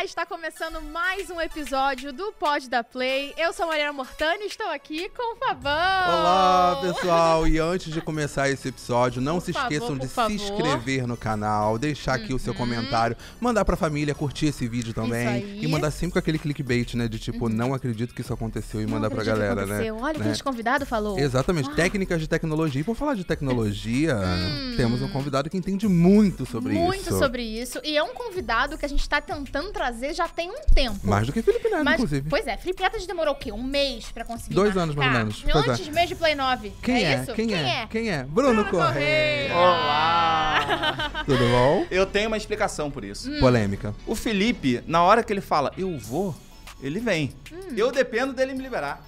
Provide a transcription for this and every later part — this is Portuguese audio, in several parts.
Olá, está começando mais um episódio do Pod da Play. Eu sou a Mariana Mortani e estou aqui com o Fabão. Olá, pessoal. E antes de começar esse episódio, não se esqueçam de se inscrever no canal, deixar aqui o seu comentário, mandar pra família curtir esse vídeo também. E mandar sempre com aquele clickbait, né? De tipo, não acredito que isso aconteceu e mandar pra galera, né? Olha o que esse convidado falou. Exatamente, técnicas de tecnologia. E por falar de tecnologia, temos um convidado que entende muito sobre isso. Muito sobre isso. E é um convidado que a gente tá tentando trazer já tem um tempo. Mais do que Felipe Neto, inclusive. Pois é, Felipe Neto demorou o quê? Um mês pra conseguir 2 anos, mais ou menos. Antes mesmo de Play 9. Quem é? Isso? Quem é? Bruno Correia. Olá! Tudo bom? Eu tenho uma explicação por isso. Polêmica. O Felipe, na hora que ele fala, eu vou, ele vem. Eu dependo dele me liberar.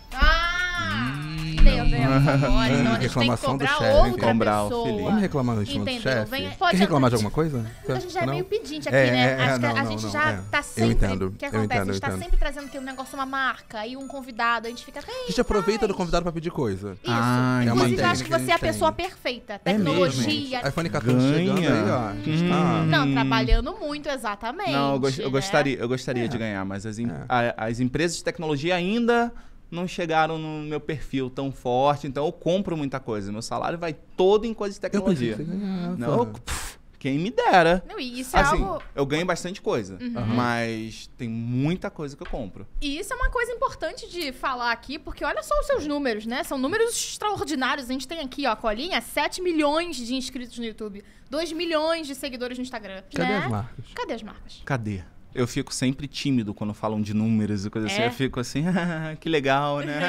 Entendeu? Agora, então a gente Reclamação tem que do cobrar chefe, outra cobrar o pessoa. Felipe. Vamos reclamar no cima do Entendeu? chefe? Pode Quer reclamar de alguma coisa? A gente já é Não? meio pedinte aqui, né? Acho que a gente já tá sempre... entendo, O que eu acontece? entendo, A gente tá sempre trazendo aqui um negócio, uma marca, aí um convidado, a gente fica... A gente aproveita do convidado pra pedir coisa. Isso. Ah, é uma Inclusive, eu acho que técnica que a você é a gente pessoa tem. perfeita. Mesmo, Tecnologia... gente. iPhone 14 chegando aí, ó. A gente tá... Não, trabalhando muito, exatamente. Não, né? eu gostaria de ganhar, mas as empresas de tecnologia ainda não chegaram no meu perfil tão forte, então eu compro muita coisa. Meu salário vai todo em coisa de tecnologia. Eu pensei que você ganhava. Não, quem me dera. Não, e isso é Assim, algo... eu ganho bastante coisa, mas tem muita coisa que eu compro. E isso é uma coisa importante de falar aqui, porque olha só os seus números, né? São números extraordinários. A gente tem aqui, ó, a colinha, 7 milhões de inscritos no YouTube, 2 milhões de seguidores no Instagram. Cadê né? as marcas? Cadê as marcas? Cadê? Eu fico sempre tímido quando falam de números e coisa assim. É? Eu fico assim, que legal, né?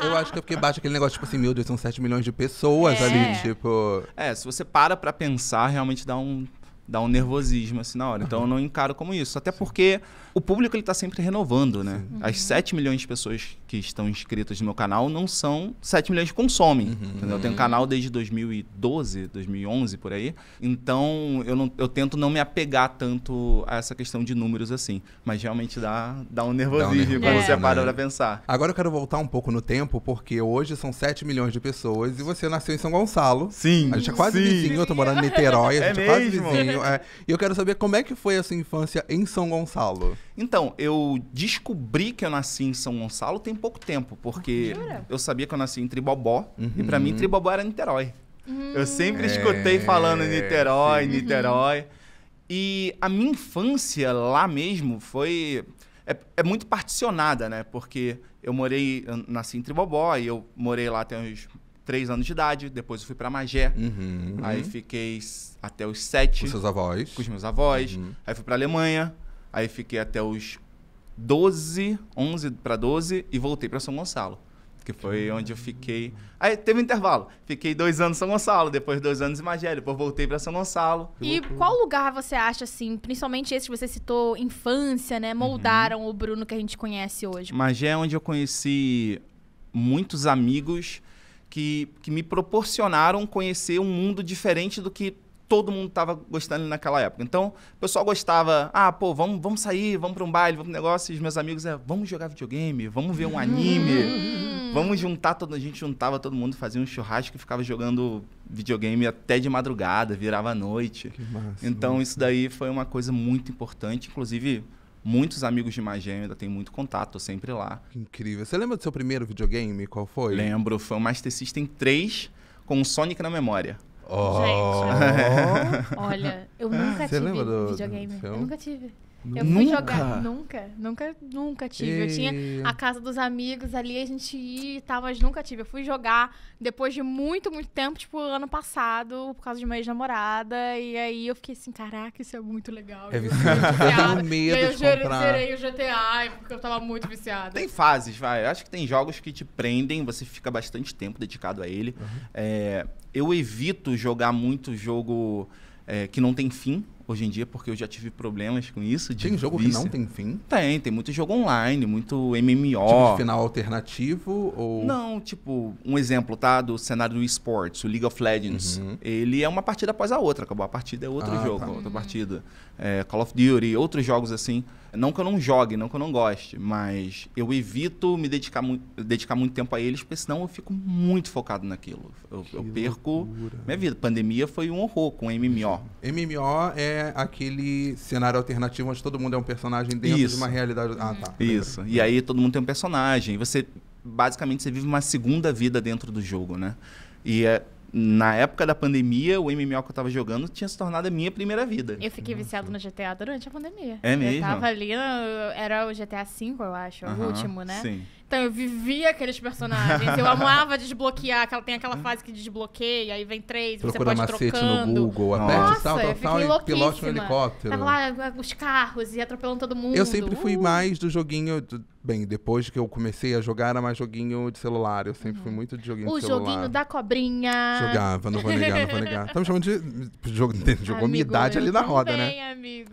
Eu acho que é porque bate aquele negócio, tipo assim, meu Deus, são 7 milhões de pessoas É. ali, tipo... Se você para pra pensar, realmente dá um nervosismo assim na hora. Então eu não encaro como isso. Até porque o público ele tá sempre renovando, né? As 7 milhões de pessoas que estão inscritas no meu canal não são 7 milhões que consomem. Entendeu? Eu tenho um canal desde 2012, 2011, por aí. Então eu tento não me apegar tanto a essa questão de números assim. Mas realmente dá um nervosismo quando você para pra pensar. Agora eu quero voltar um pouco no tempo, porque hoje são 7 milhões de pessoas e você nasceu em São Gonçalo. Sim. A gente é quase vizinho, eu tô morando em Niterói, a gente é quase mesmo? vizinho. E eu quero saber como é que foi a sua infância em São Gonçalo. Então, eu descobri que eu nasci em São Gonçalo tem pouco tempo, porque eu sabia que eu nasci em Tribobó, e pra mim Tribobó era Niterói. Eu sempre escutei falando Niterói, Niterói. E a minha infância lá mesmo foi... É muito particionada, né? Porque eu nasci em Tribobó, e eu morei lá até uns 3 anos de idade, depois eu fui pra Magé, aí fiquei até os 7 Com seus avós. com os meus avós, aí fui pra Alemanha, aí fiquei até os 11 pra 12 e voltei pra São Gonçalo, que foi onde eu fiquei. Aí teve um intervalo, fiquei 2 anos em São Gonçalo, depois 2 anos em Magé, depois voltei pra São Gonçalo. E qual lugar você acha, assim, principalmente esses que você citou, infância, né, moldaram o Bruno que a gente conhece hoje? Magé é onde eu conheci muitos amigos que me proporcionaram conhecer um mundo diferente do que todo mundo tava gostando naquela época. Então, o pessoal gostava, vamos sair, vamos pra um baile, vamos pra um negócio, e os meus amigos vamos jogar videogame, vamos ver um anime, vamos juntar a gente juntava todo mundo, fazia um churrasco e ficava jogando videogame até de madrugada, virava à noite. Que massa. Então, isso daí foi uma coisa muito importante, inclusive... Muitos amigos de Magé, eu ainda tenho muito contato, tô sempre lá. Que incrível. Você lembra do seu primeiro videogame? Qual foi? Lembro, foi o Master System 3 com o Sonic na memória. Gente, olha, eu nunca Você tive lembra do videogame. seu? Eu nunca tive. Eu fui Nunca? jogar. Nunca tive. Eu tinha a casa dos amigos ali, a gente ia e tal, mas nunca tive. Eu fui jogar depois de muito tempo, tipo, ano passado, por causa de uma ex-namorada. E aí eu fiquei assim, caraca, isso é muito legal. É viciante, eu tenho medo e aí de eu comprar. zerei o GTA, porque eu tava muito viciada. Tem fases, vai. Eu acho que tem jogos que te prendem, você fica bastante tempo dedicado a ele. Eu evito jogar muito jogo que não tem fim hoje em dia, porque eu já tive problemas com isso. Tem jogo que não tem fim? Tem muito jogo online, muito MMO. Tipo de final alternativo ou... Não, tipo, um exemplo, tá? Do cenário do esportes, o League of Legends. Ele é uma partida após a outra. Acabou a partida, é outro jogo, outra partida. Call of Duty, outros jogos assim. Não que eu não jogue, não que eu não goste, mas eu evito me dedicar muito tempo a eles, porque senão eu fico muito focado naquilo. Eu perco minha vida. Pandemia foi um horror com MMO. MMO é aquele cenário alternativo onde todo mundo é um personagem dentro de uma realidade. Ah, tá. Isso. E aí todo mundo tem um personagem. Você, basicamente, você vive uma segunda vida dentro do jogo, né? E na época da pandemia, o MMO que eu tava jogando tinha se tornado a minha primeira vida. Eu fiquei viciado no GTA durante a pandemia. É mesmo? Eu tava ali, era o GTA V, eu acho, o último, né? Sim. Então eu vivia aqueles personagens. Eu amava desbloquear, tem aquela fase que desbloqueia, aí vem 3, você pode ir trocando. Procura macete no Google, aperte tal, e pilote um helicóptero. Tava lá os carros e atropelando todo mundo. Eu sempre fui mais do joguinho... Bem, depois que eu comecei a jogar, era mais joguinho de celular. Eu sempre fui muito de joguinho de celular. O joguinho da cobrinha. Jogava, não vou negar. Estamos chamando de jogou minha idade ali na roda, né? Não venha, amigo.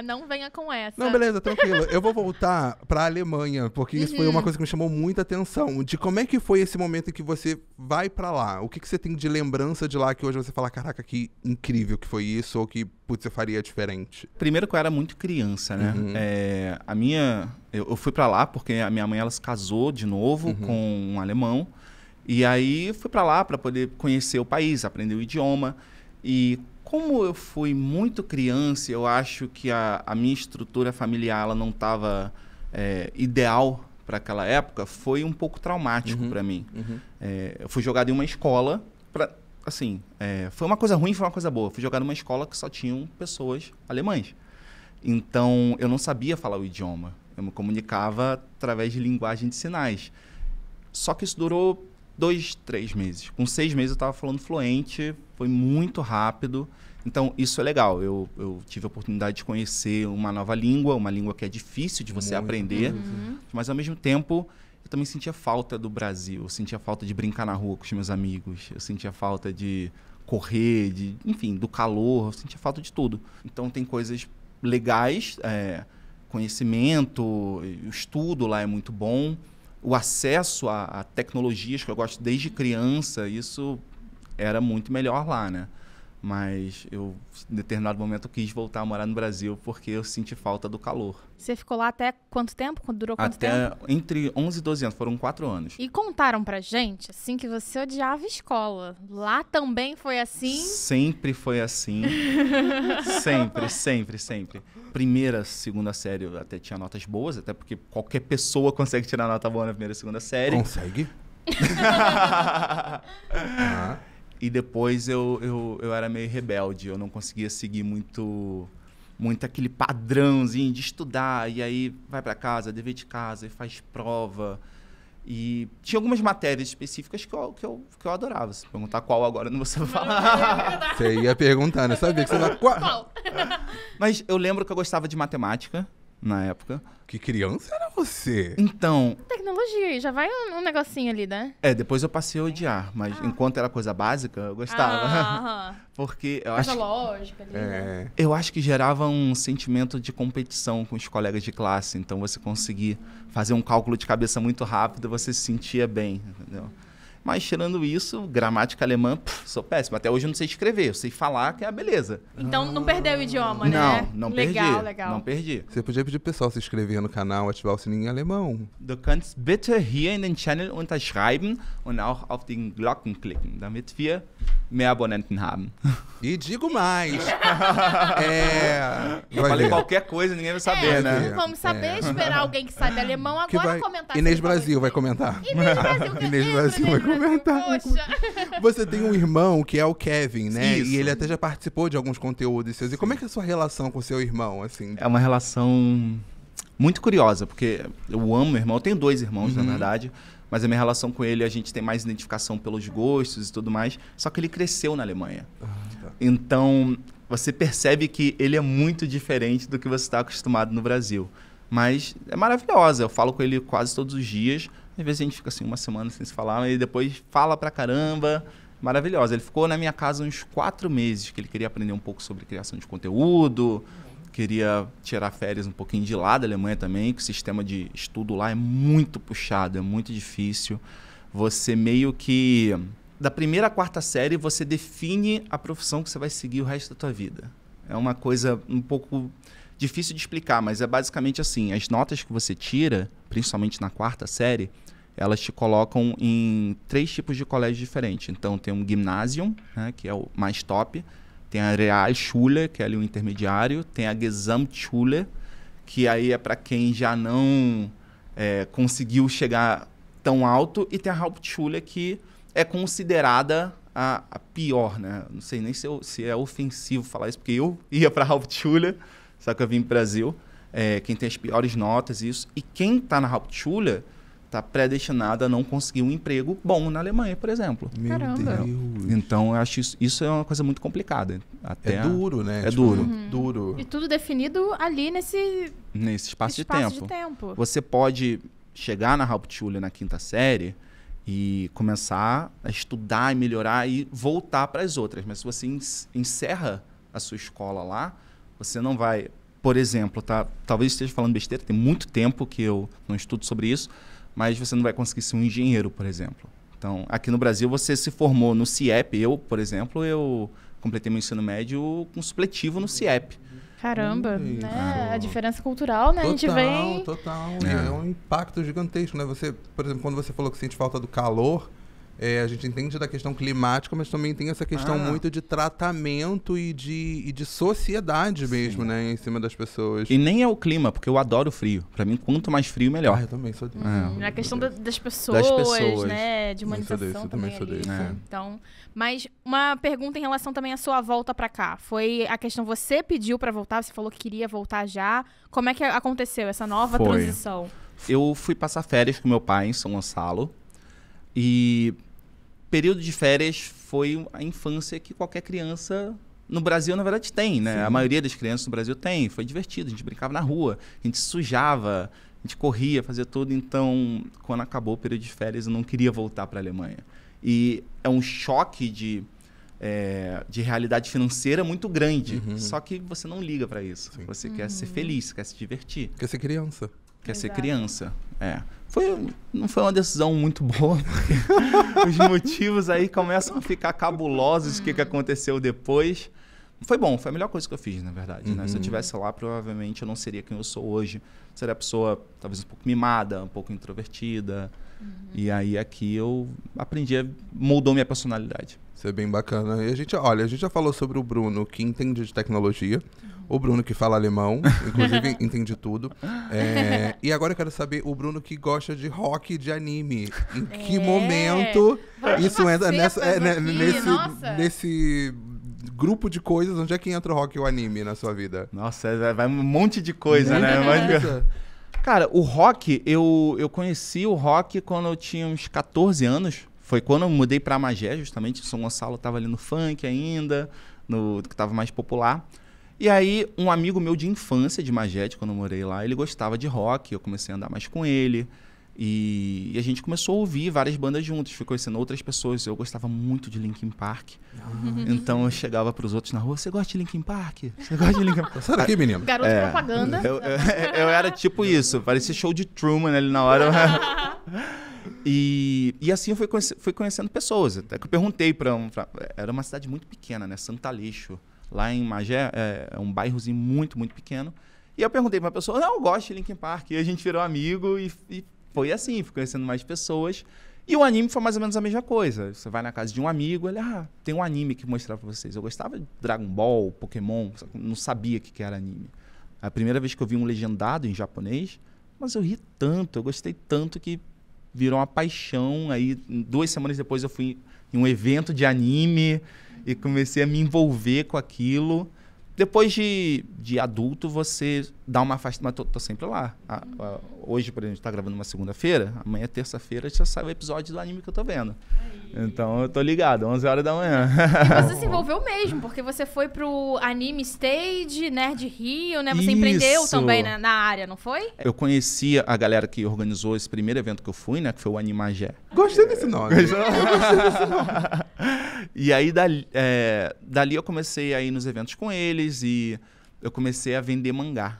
Não venha com essa. Não, beleza, tranquilo. Eu vou voltar pra Alemanha, porque isso foi uma coisa que me chamou muita atenção. De como é que foi esse momento em que você vai pra lá? O que você tem de lembrança de lá que hoje você fala, caraca, que incrível que foi isso, ou que, putz, eu faria diferente? Primeiro que eu era muito criança, né? Eu fui pra lá porque a minha mãe, ela se casou de novo com um alemão. E aí fui pra lá pra poder conhecer o país, aprender o idioma. E como eu fui muito criança, eu acho que a minha estrutura familiar ela não estava ideal para aquela época, foi um pouco traumático para mim. Eu fui jogado em uma escola, foi uma coisa ruim, foi uma coisa boa. Fui jogado em uma escola que só tinham pessoas alemãs. Então, eu não sabia falar o idioma. Eu me comunicava através de linguagem de sinais. Só que isso durou 2, 3 meses. Com 6 meses eu estava falando fluente, foi muito rápido. Então, isso é legal. Eu tive a oportunidade de conhecer uma nova língua, uma língua que é difícil de você aprender. Mas, ao mesmo tempo, eu também sentia falta do Brasil. Eu sentia falta de brincar na rua com os meus amigos. Eu sentia falta de correr, enfim, do calor. Eu sentia falta de tudo. Então, tem coisas legais, conhecimento, o estudo lá é muito bom. O acesso a tecnologias que eu gosto desde criança, isso era muito melhor lá, né? Mas eu, em determinado momento, eu quis voltar a morar no Brasil porque eu senti falta do calor. Você ficou lá até quanto tempo? Durou quanto tempo? Até entre 11 e 12 anos, foram 4 anos. E contaram pra gente, assim, que você odiava a escola. Lá também foi assim? Sempre foi assim. Sempre. Primeira, segunda série eu até tinha notas boas, até porque qualquer pessoa consegue tirar nota boa na primeira e segunda série. Consegue? E depois eu era meio rebelde, eu não conseguia seguir muito aquele padrãozinho de estudar, e aí vai para casa, dever de casa, e faz prova. E tinha algumas matérias específicas que eu adorava. Se perguntar qual agora, eu não vou saber falar. Você ia perguntar, né? Sabia que você vai... Qual? Mas eu lembro que eu gostava de matemática na época. Que criança era você? Então... Tecnologia, já vai um negocinho ali, né? Depois eu passei a odiar, mas enquanto era coisa básica, eu gostava. Porque eu acho... lógica ali, né? Eu acho que gerava um sentimento de competição com os colegas de classe. Então, você conseguir fazer um cálculo de cabeça muito rápido, você se sentia bem, entendeu? Mas, tirando isso, gramática alemã, sou péssimo. Até hoje eu não sei escrever, eu sei falar, que é a beleza. Então, não perdeu o idioma, né? Não perdi. Legal. Não perdi. Você podia pedir pro pessoal se inscrever no canal, ativar o sininho em alemão. Du kannst bitte hier in den Channel unterschreiben und auch auf den Glocken klicken, damit wir mehr Abonnenten haben. E digo mais. Eu falei qualquer coisa, ninguém vai saber, né? Não vamos saber, esperar alguém que sabe alemão agora comentar. Inês Brasil vai comentar. Inês Brasil vai comentar. Poxa. Você tem um irmão que é o Kevin, né? Isso. E ele até já participou de alguns conteúdos seus. E como é que é a sua relação com o seu irmão, assim? É uma relação muito curiosa, porque eu amo meu irmão. Eu tenho 2 irmãos, na verdade. Mas a minha relação com ele, a gente tem mais identificação pelos gostos e tudo mais. Só que ele cresceu na Alemanha. Tá. Então, você percebe que ele é muito diferente do que você está acostumado no Brasil. Mas é maravilhosa. Eu falo com ele quase todos os dias. Às vezes a gente fica assim uma semana sem se falar, mas depois fala pra caramba. Maravilhosa. Ele ficou na minha casa uns 4 meses, que ele queria aprender um pouco sobre criação de conteúdo, queria tirar férias um pouquinho de lá da Alemanha também, que o sistema de estudo lá é muito puxado, é muito difícil. Você meio que... Da primeira à 4ª série, você define a profissão que você vai seguir o resto da tua vida. É uma coisa um pouco difícil de explicar, mas é basicamente assim, as notas que você tira, principalmente na 4ª série, elas te colocam em 3 tipos de colégio diferentes. Então, tem um Gymnasium, né, que é o mais top, tem a Realschule, que é ali o intermediário, tem a Gesamtschule, que aí é para quem já não conseguiu chegar tão alto, e tem a Hauptschule, que é considerada a pior, né? Não sei nem se é ofensivo falar isso, porque eu ia para a Hauptschule, só que eu vim para o Brasil, quem tem as piores notas, isso. E quem está na Hauptschule está predestinado a não conseguir um emprego bom na Alemanha, por exemplo. Meu Deus. Então, eu acho isso é uma coisa muito complicada. Até duro, né? É duro. Duro. E tudo definido ali nesse espaço de tempo. Você pode chegar na Hauptschule na 5ª série e começar a estudar e melhorar e voltar para as outras. Mas se você encerra a sua escola lá, você não vai... Por exemplo, talvez esteja falando besteira, tem muito tempo que eu não estudo sobre isso, mas você não vai conseguir ser um engenheiro, por exemplo. Então, aqui no Brasil, você se formou no CIEP. Eu, por exemplo, eu completei meu ensino médio com supletivo no CIEP. Caramba, né? A diferença cultural, né? Total, a gente vem... Total. É um impacto gigantesco, né? Você, por exemplo, quando você falou que sente falta do calor, a gente entende da questão climática, mas também tem essa questão muito de tratamento e de sociedade mesmo, né? Em cima das pessoas. E nem é o clima, porque eu adoro frio. Pra mim, quanto mais frio, melhor. Eu também sou disso. A questão das pessoas, né? De humanização também sou desse. Então, mas uma pergunta em relação também à sua volta pra cá. Foi a questão, você pediu pra voltar, você falou que queria voltar já. Como é que aconteceu essa nova transição? Eu fui passar férias com meu pai em São Gonçalo. E período de férias foi a infância que qualquer criança no Brasil, na verdade, tem, né? Sim. A maioria das crianças no Brasil tem. Foi divertido, a gente brincava na rua, a gente sujava, a gente corria, fazia tudo. Então, quando acabou o período de férias, eu não queria voltar para a Alemanha. E é um choque de realidade financeira muito grande. Só que você não liga para isso. Sim. Você quer ser feliz, quer se divertir. Quer ser criança. Quer ser criança, não foi uma decisão muito boa, porque os motivos aí começam a ficar cabulosos, o que aconteceu depois. Foi bom, foi a melhor coisa que eu fiz, na verdade. Né? Se eu estivesse lá, provavelmente eu não seria quem eu sou hoje. Seria a pessoa, talvez, um pouco mimada, um pouco introvertida. E aí aqui eu aprendi, moldou minha personalidade. Isso é bem bacana. E a gente já falou sobre o Bruno, que entende de tecnologia. O Bruno que fala alemão, inclusive entende tudo. E agora eu quero saber o Bruno que gosta de rock e de anime. Em que momento isso entra nesse grupo de coisas? Onde é que entra o rock e o anime na sua vida? Nossa, vai um monte de coisa, né? Cara, o rock, eu conheci o rock quando eu tinha uns 14 anos. Foi quando eu mudei pra Magé, justamente. São Gonçalo tava ali no funk ainda, que tava mais popular. E aí, um amigo meu de infância, de Magé, quando eu morei lá, ele gostava de rock, eu comecei a andar mais com ele. E a gente começou a ouvir várias bandas juntos, fui conhecendo outras pessoas. Eu gostava muito de Linkin Park. Então eu chegava pros outros na rua, você gosta de Linkin Park? Você gosta de Linkin Park? Sai daqui, menino. Garoto propaganda. Eu era tipo isso, parecia show de Truman ali na hora. E assim eu fui conhecendo pessoas. Até que eu perguntei era uma cidade muito pequena, né? Santa Leixo. Lá em Magé, é um bairrozinho muito, muito pequeno. E eu perguntei pra uma pessoa, não, eu gosto de Linkin Park. E a gente virou amigo e foi assim, fui conhecendo mais pessoas. E o anime foi mais ou menos a mesma coisa. Você vai na casa de um amigo, ele, tem um anime que vou mostrar pra vocês. Eu gostava de Dragon Ball, Pokémon, não sabia o que era anime. A primeira vez que eu vi um legendado em japonês, mas eu ri tanto, eu gostei tanto que virou uma paixão. Aí, 2 semanas depois, eu fui em um evento de anime e comecei a me envolver com aquilo. Depois de adulto, você dá uma afastada, mas tô sempre lá. Hoje, por exemplo, a gente tá gravando uma segunda-feira, amanhã, terça-feira, já sai o episódio do anime que eu tô vendo. Então, eu tô ligado, 11 horas da manhã. E você se envolveu mesmo, porque você foi pro Anime Stage, Nerd Rio, né? Você empreendeu também na área, não foi? Eu conhecia a galera que organizou esse primeiro evento que eu fui, né? Que foi o Animagé. Gostei desse nome. E aí, dali eu comecei a ir nos eventos com eles e eu comecei a vender mangá.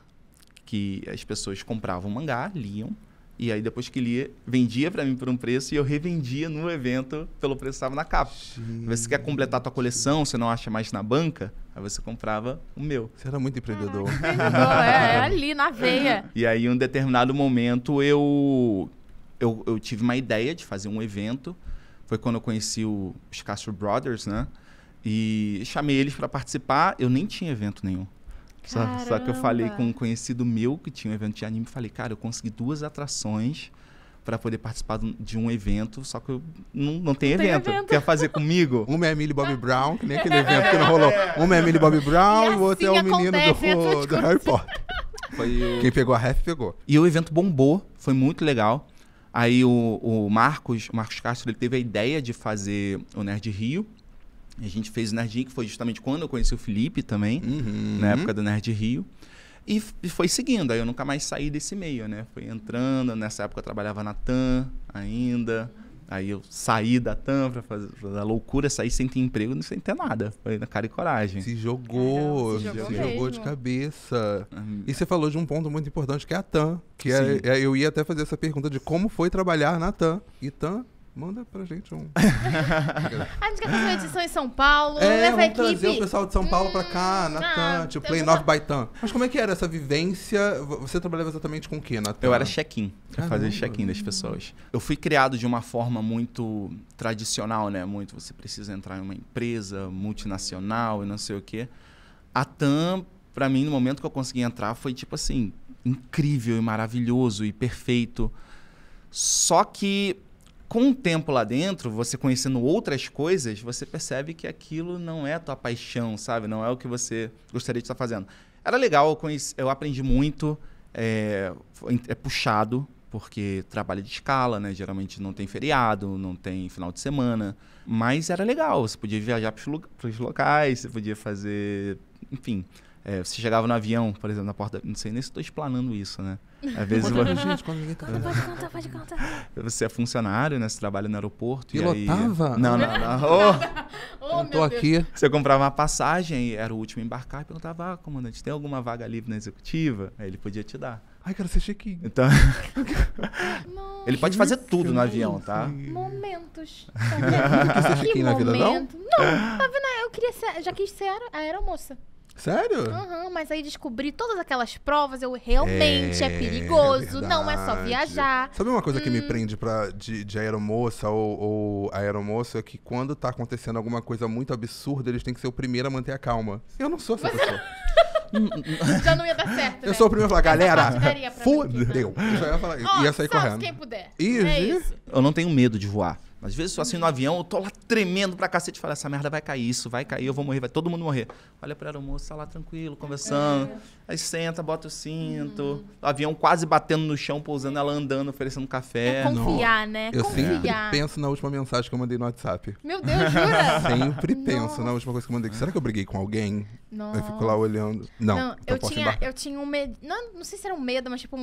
Que as pessoas compravam mangá, liam, e aí depois que lia, vendia pra mim por um preço e eu revendia no evento pelo preço que estava na capa. Você quer completar a tua coleção, você não acha mais na banca, Aí você comprava o meu. Você era muito empreendedor. É ali, na veia. E aí, em um determinado momento, eu tive uma ideia de fazer um evento. Foi quando eu conheci os Castro Brothers, né? E chamei eles para participar. Eu nem tinha evento nenhum. Só que eu falei com um conhecido meu que tinha um evento de anime. Falei, cara, eu consegui 2 atrações para poder participar de um evento, só que eu não tem evento. Quer fazer comigo? Uma é a Millie Bobby Brown, que nem aquele evento que não rolou. Uma é a Millie Bobby Brown e o outro é o menino do Harry Potter. Quem pegou a ref, pegou. E o evento bombou, foi muito legal. Aí o Marcos Castro, ele teve a ideia de fazer o Nerd Rio. A gente fez o Nerd Rio, que foi justamente quando eu conheci o Felipe também, na época do Nerd Rio. E foi seguindo, aí eu nunca mais saí desse meio, né? Foi entrando, nessa época eu trabalhava na TAM ainda. Aí eu saí da TAM pra fazer a loucura, saí sem ter emprego, sem ter nada. Foi na cara e coragem. Se jogou de cabeça. E você falou de um ponto muito importante, que é a TAM. Que eu ia até fazer essa pergunta de como foi trabalhar na TAM. E TAM, manda pra gente um... A gente quer fazer uma edição em São Paulo, leva a equipe. Trazer o pessoal de São Paulo pra cá, na TAM, tipo Play 9 by TAM. Mas como é que era essa vivência? Você trabalhava exatamente com o quê na TAM? Eu era check-in, eu fazia check-in das pessoas. Eu fui criado de uma forma muito tradicional, né? Muito, você precisa entrar em uma empresa multinacional e não sei o quê. A TAM, pra mim, no momento que eu consegui entrar, foi tipo assim, incrível e maravilhoso e perfeito. Só que com o tempo lá dentro, você conhecendo outras coisas, você percebe que aquilo não é a tua paixão, sabe? Não é o que você gostaria de estar fazendo. Era legal, eu aprendi muito, é puxado, porque trabalho de escala, né? Geralmente não tem feriado, não tem final de semana, mas era legal, você podia viajar para os locais, você podia fazer, enfim... você chegava no avião, por exemplo, na porta... Não sei nem se estou explanando isso, né? Às vezes Pode contar. Você é funcionário, né? Você trabalha no aeroporto. Pilotava? Aí... Não. Oh, tô aqui. Você comprava uma passagem, era o último a embarcar, e perguntava, comandante, tem alguma vaga livre na executiva? Aí ele podia te dar. Ai, quero ser check-in. Então... ele pode fazer tudo no avião, tá? Momentos. Nunca quis ser check-in na vida, não? Não, tá vendo? Eu queria ser... Já quis ser aeromoça. Sério? Mas aí descobri todas aquelas provas, realmente é perigoso, não é só viajar. Sabe uma coisa que me prende de aeromoça ou aeromoço é que quando tá acontecendo alguma coisa muito absurda, eles têm que ser o primeiro a manter a calma. Eu não sou essa pessoa. Já não ia dar certo, Eu sou o primeiro a falar, galera, fudeu. Eu já ia falar, ia sair correndo. Quem puder. Isso. Eu não tenho medo de voar. Às vezes, assim, no avião, eu tô lá tremendo pra cacete e falo, essa merda vai cair, isso vai cair, eu vou morrer, vai todo mundo morrer. Olha pro aeromoço, tá lá tranquilo, conversando. Aí senta, bota o cinto. O avião quase batendo no chão, pousando, ela andando, oferecendo café. É confiar, né? Eu sempre penso na última mensagem que eu mandei no WhatsApp. Meu Deus, jura? Sempre penso na última coisa que eu mandei. Será que eu briguei com alguém? Nossa. Eu fico lá olhando. Não, eu tinha um medo. Não sei se era um medo, mas tipo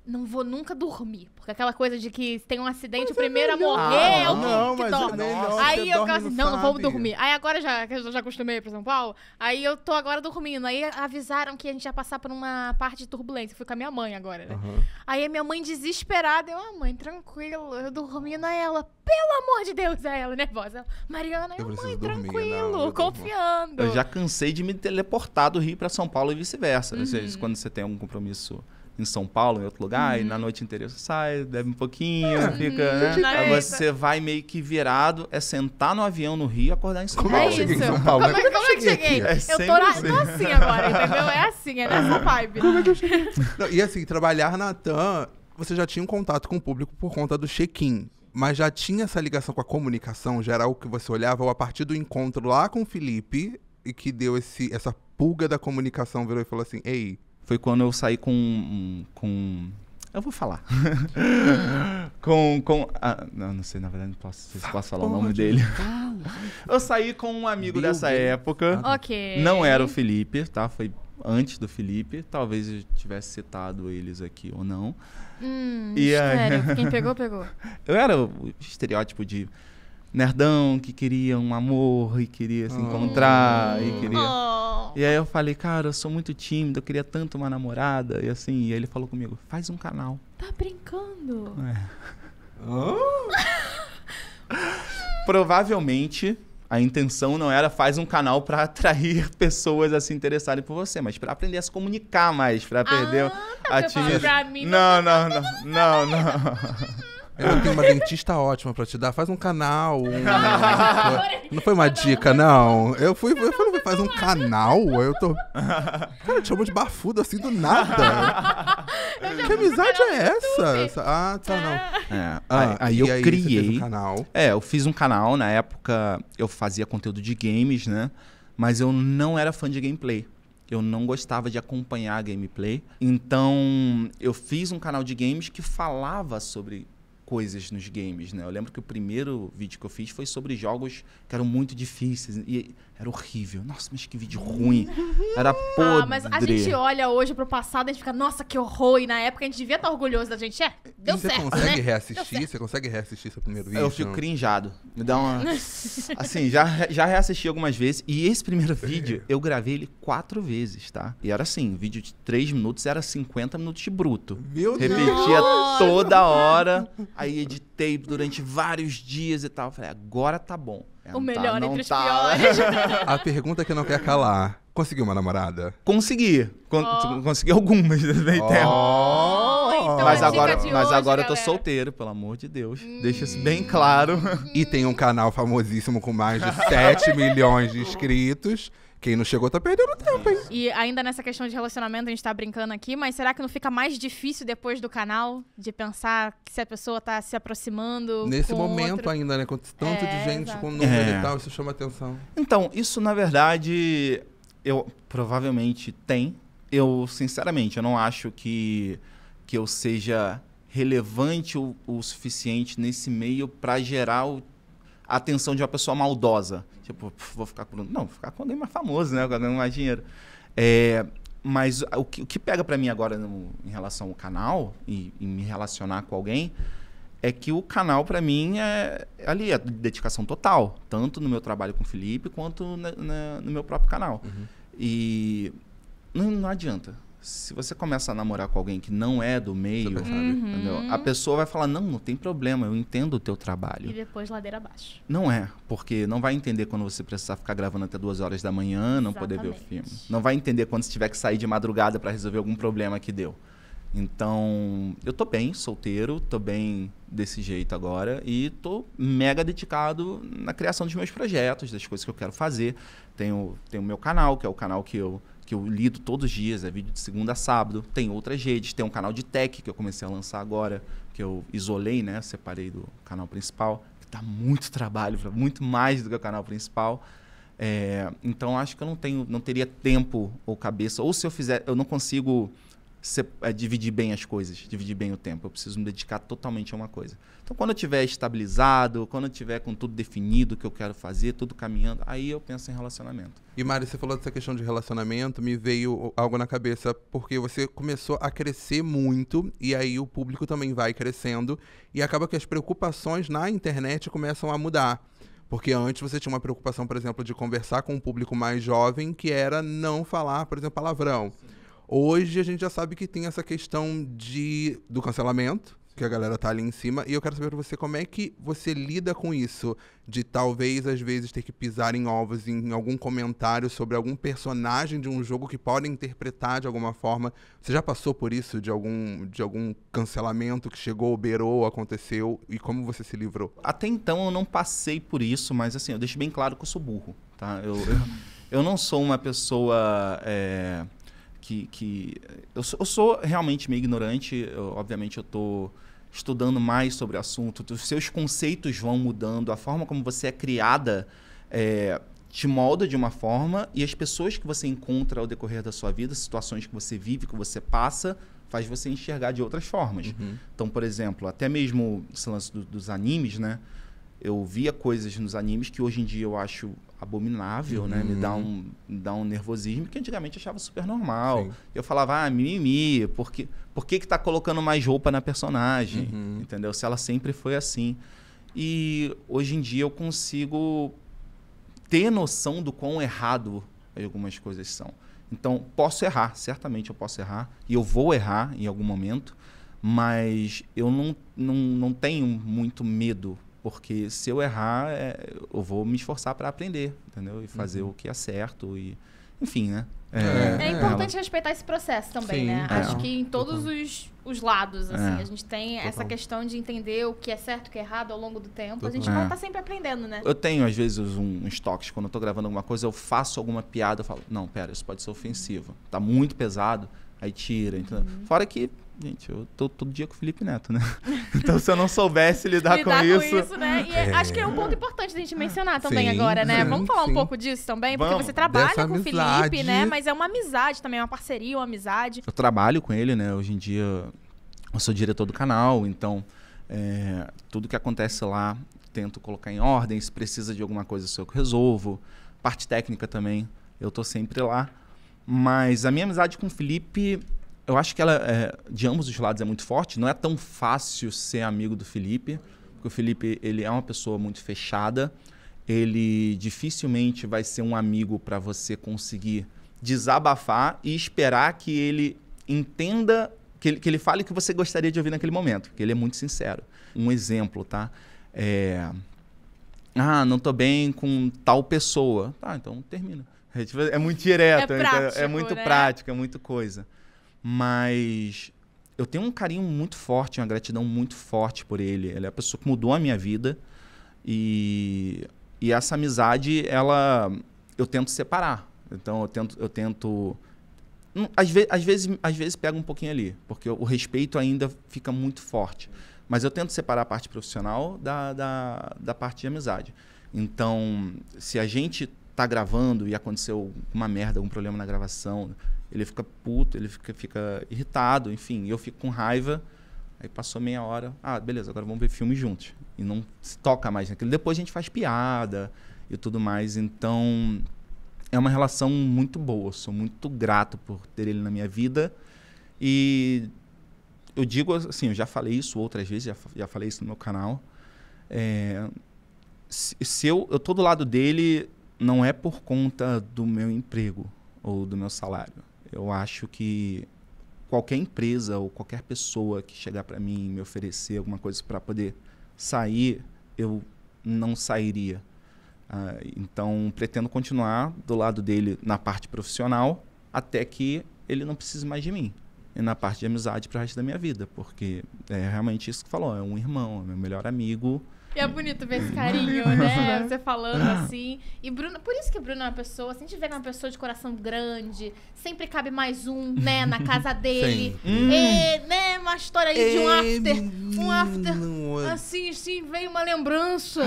não vou nunca dormir. Porque aquela coisa de que se tem um acidente, o primeiro a morrer é o que dorme. Aí eu ficava assim, não vou dormir. Aí agora, que eu já acostumei pra São Paulo, aí eu tô agora dormindo. Aí avisaram que a gente ia passar por uma parte de turbulência. Eu fui com a minha mãe agora, né? Aí a minha mãe desesperada, mãe, tranquilo, eu dormindo, a ela, pelo amor de Deus, a ela, nervosa. Mariana, mãe, tranquilo, confiando. Eu já cansei de me teleportar do Rio pra São Paulo e vice-versa. Ou seja, quando você tem algum compromisso em São Paulo, em outro lugar, e na noite inteira você sai, bebe um pouquinho, fica, né? Aí você vai meio que virado, é sentar no avião no Rio e acordar em São Paulo. Como eu cheguei em São Paulo? Como é que eu cheguei? Eu tô assim agora, entendeu? É assim, é nessa vibe. Como é que eu cheguei? E assim, trabalhar na TAM, você já tinha um contato com o público por conta do check-in. Mas já tinha essa ligação com a comunicação geral que você olhava, ou a partir do encontro lá com o Felipe, e que deu essa pulga da comunicação, virou e falou assim, ei... Foi quando eu saí com eu vou falar. Não sei, na verdade, não sei se posso falar o nome dele. Eu saí com um amigo dessa época. Ok. Não era o Felipe, tá? Foi antes do Felipe. Talvez eu tivesse citado eles aqui ou não. Sério, quem pegou, pegou. Eu era o estereótipo de nerdão que queria um amor e queria se encontrar e queria... E aí eu falei, cara, eu sou muito tímido, eu queria tanto uma namorada. E assim, e aí ele falou comigo, faz um canal. Tá brincando? Provavelmente A intenção não era faz um canal para atrair pessoas a se interessarem por você, mas para aprender a se comunicar mais, para perder a timidez. Pra mim, Não. Eu tenho uma dentista ótima pra te dar. Faz um canal. Não foi uma dica, não. Eu falei, faz um canal? Eu tô... Cara, te chamou de bafudo assim do nada. Que amizade é essa? Ah, tá, não. Aí eu criei... Você fez um canal. Eu fiz um canal. Na época, eu fazia conteúdo de games, né? Mas eu não era fã de gameplay. Eu não gostava de acompanhar a gameplay. Então, eu fiz um canal de games que falava sobre coisas nos games, né? Eu lembro que o primeiro vídeo que eu fiz foi sobre jogos que eram muito difíceis e era horrível. Nossa, mas que vídeo ruim. Era podre. Mas a gente olha hoje pro passado e a gente fica, nossa, que horror. E na época a gente devia estar orgulhoso da gente. Deu certo, Você consegue né? reassistir? Você consegue reassistir seu primeiro vídeo? Eu fico crinjado. Me dá uma... Assim, já reassisti algumas vezes. E esse primeiro vídeo, eu gravei ele 4 vezes, tá? E era assim, vídeo de 3 minutos era 50 minutos de bruto. Meu Deus! Repetia toda hora. Aí editei durante vários dias e tal. Falei, agora tá bom. O melhor entre os piores. A pergunta que não quer calar. Conseguiu uma namorada? Consegui. Consegui algumas também. Então Mas hoje, agora eu tô solteiro, pelo amor de Deus. Deixa isso bem claro. E tem um canal famosíssimo com mais de 7 milhões de inscritos. Quem não chegou tá perdendo tempo, hein? E ainda nessa questão de relacionamento, a gente tá brincando aqui, mas será que não fica mais difícil depois do canal de pensar que se a pessoa tá se aproximando Nesse com momento outro... ainda, né? Com tanto de gente exato. com número e tal, isso chama atenção. Então, isso na verdade, eu provavelmente tem. Eu, sinceramente, eu não acho que eu seja relevante o suficiente nesse meio para gerar a atenção de uma pessoa maldosa. Tipo, vou ficar com... Não, vou ficar com alguém mais famoso, né? Com alguém mais dinheiro. Mas o que pega para mim agora em relação ao canal e me relacionar com alguém é que o canal para mim é dedicação total. Tanto no meu trabalho com o Felipe quanto no meu próprio canal. Uhum. E não adianta. Se você começa a namorar com alguém que não é do meio, entendeu? A pessoa vai falar, não tem problema, eu entendo o teu trabalho. E depois ladeira abaixo. Não é, porque não vai entender quando você precisar ficar gravando até 2 horas da manhã, não poder ver o filme. Não vai entender quando você tiver que sair de madrugada para resolver algum problema que deu. Então, eu tô bem solteiro, tô bem desse jeito agora e tô mega dedicado na criação dos meus projetos, das coisas que eu quero fazer. Tenho o meu canal, que é o canal que eu lido todos os dias, é vídeo de segunda a sábado. Tem outras redes, tem um canal de tech que eu comecei a lançar agora, que eu isolei, né? Separei do canal principal, que dá muito trabalho, muito mais do que o canal principal. Então, acho que eu não teria tempo ou cabeça, ou se eu fizer, eu não consigo dividir bem as coisas, dividir bem o tempo. Eu preciso me dedicar totalmente a uma coisa. Então, quando eu estiver estabilizado, quando eu estiver com tudo definido, o que eu quero fazer, tudo caminhando, aí eu penso em relacionamento. E, Mari, você falou dessa questão de relacionamento, me veio algo na cabeça, porque você começou a crescer muito, e aí o público também vai crescendo, e acaba que as preocupações na internet começam a mudar. Porque antes você tinha uma preocupação, por exemplo, de conversar com um público mais jovem, que era não falar, por exemplo, palavrão. Hoje a gente já sabe que tem essa questão do cancelamento, que a galera tá ali em cima, e eu quero saber pra você como é que você lida com isso, de talvez às vezes ter que pisar em ovos em algum comentário sobre algum personagem de um jogo que pode interpretar de alguma forma. Você já passou por isso, de algum cancelamento que chegou, beirou, aconteceu, e como você se livrou? Até então eu não passei por isso, mas assim, eu deixo bem claro que eu sou burro, tá? Eu não sou uma pessoa... Eu sou realmente meio ignorante. Obviamente eu estou estudando mais sobre o assunto. Os seus conceitos vão mudando. A forma como você é criada te molda de uma forma, e as pessoas que você encontra ao decorrer da sua vida, situações que você vive, que você passa, faz você enxergar de outras formas. Uhum. Então, por exemplo, até mesmo esse lance dos animes, né? Eu via coisas nos animes que hoje em dia eu acho abominável, né? Me dá um nervosismo que antigamente eu achava super normal. Sim. Eu falava, mimimi, por que tá colocando mais roupa na personagem? Uhum. Entendeu? Se ela sempre foi assim. E hoje em dia eu consigo ter noção do quão errado algumas coisas são. Então, posso errar, certamente eu posso errar, e eu vou errar em algum momento, mas eu não tenho muito medo Porque se eu errar, eu vou me esforçar para aprender, entendeu? E fazer o que é certo e... Enfim, né? É importante respeitar esse processo também, né? Acho que em todos os lados, assim, a gente tem essa questão de entender o que é certo, o que é errado ao longo do tempo. A gente vai estar sempre aprendendo, né? Eu tenho, às vezes, uns toques. Quando eu tô gravando alguma coisa, eu faço alguma piada, eu falo, não, pera, isso pode ser ofensivo. Tá muito pesado, aí tira, entendeu? Fora que, gente, eu tô todo dia com o Felipe Neto, né? Então, se eu não soubesse lidar com isso, né? E acho que é um ponto importante da gente mencionar também agora, né? Vamos falar um pouco disso também, porque você trabalha com o Felipe, né? Mas é uma amizade também, uma parceria, uma amizade. Eu trabalho com ele, né? Hoje em dia, eu sou diretor do canal, então tudo que acontece lá, tento colocar em ordem. Se precisa de alguma coisa, sou eu que resolvo. Parte técnica também, eu tô sempre lá. Mas a minha amizade com o Felipe... Eu acho que ela, de ambos os lados, é muito forte. Não é tão fácil ser amigo do Felipe, porque o Felipe ele é uma pessoa muito fechada. Ele dificilmente vai ser um amigo para você conseguir desabafar e esperar que ele entenda, que ele fale o que você gostaria de ouvir naquele momento, porque ele é muito sincero. Um exemplo, tá? Não tô bem com tal pessoa. Tá, então termina. É muito direto, é muito prático, é muito coisa. Mas eu tenho um carinho muito forte, uma gratidão muito forte por ele. Ele é a pessoa que mudou a minha vida. E essa amizade, eu tento separar. Então, eu tento às vezes pega um pouquinho ali, porque o respeito ainda fica muito forte. Mas eu tento separar a parte profissional da parte de amizade. Então, se a gente tá gravando e aconteceu uma merda, um problema na gravação... Ele fica puto, ele fica irritado, enfim. Eu fico com raiva. Aí passou meia hora. Beleza, agora vamos ver filme juntos. E não se toca mais naquilo. Depois a gente faz piada e tudo mais. Então, é uma relação muito boa. Sou muito grato por ter ele na minha vida. E eu digo assim, eu já falei isso outras vezes, já falei isso no meu canal. Se eu tô do lado dele, não é por conta do meu emprego ou do meu salário. Eu acho que qualquer empresa ou qualquer pessoa que chegar para mim e me oferecer alguma coisa para poder sair, eu não sairia. Então, pretendo continuar do lado dele na parte profissional até que ele não precise mais de mim. E na parte de amizade para o resto da minha vida, porque é realmente isso que falou, é um irmão, é meu melhor amigo. E é bonito ver esse carinho, né? Você falando assim. E Bruno, por isso que o Bruno é uma pessoa, se a gente tiver uma pessoa de coração grande, sempre cabe mais um, né, na casa dele. Né, uma história aí de um after. Assim, veio uma lembrança.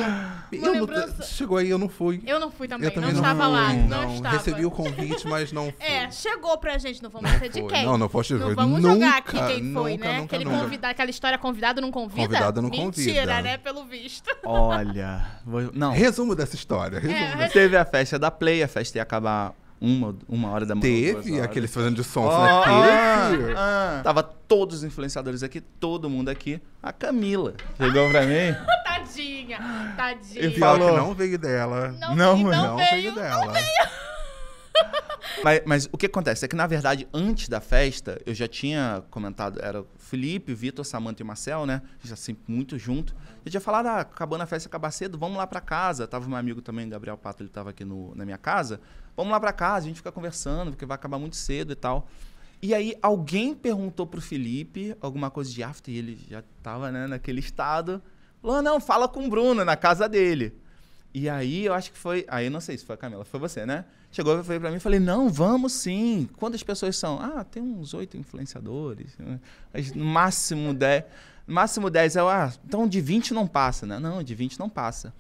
Chegou aí, eu não fui. Eu não fui também, não estava lá. Não estava. Recebi o convite, mas não fui. Chegou pra gente, não vamos dizer de quem. Não posso ver. Não vamos jogar aqui quem foi, né? Aquela história convidado não convida? Convidado não convida. Mentira, né? Pelo visto. Olha, não. Resumo dessa história. Teve a festa da Play, a festa ia acabar uma hora da manhã. Teve aqueles fazendo de som. Tava todos os influenciadores aqui, todo mundo aqui. A Camila chegou pra mim. Tadinha. E falou que não veio dela. Não veio dela. Não veio. Mas o que acontece é que, na verdade, antes da festa, eu já tinha comentado, era o Felipe, o Vitor, Samanta e o Marcel, né? A gente já sempre muito junto. Eu tinha falado, acabou na festa, acabar cedo, vamos lá pra casa. Tava meu amigo também, Gabriel Pato, ele tava aqui na minha casa. Vamos lá pra casa, a gente fica conversando, porque vai acabar muito cedo e tal. E aí, alguém perguntou pro Felipe alguma coisa de after, e ele já tava, né, naquele estado. Falou, não, fala com o Bruno, na casa dele. E aí, eu acho que foi... Aí, não sei se foi a Camila, foi você, né? Chegou e foi pra mim e falei, não, vamos sim. Quantas pessoas são? Tem uns 8 influenciadores. No máximo 10. No máximo 10. Então de 20 não passa, né? Não, de 20 não passa.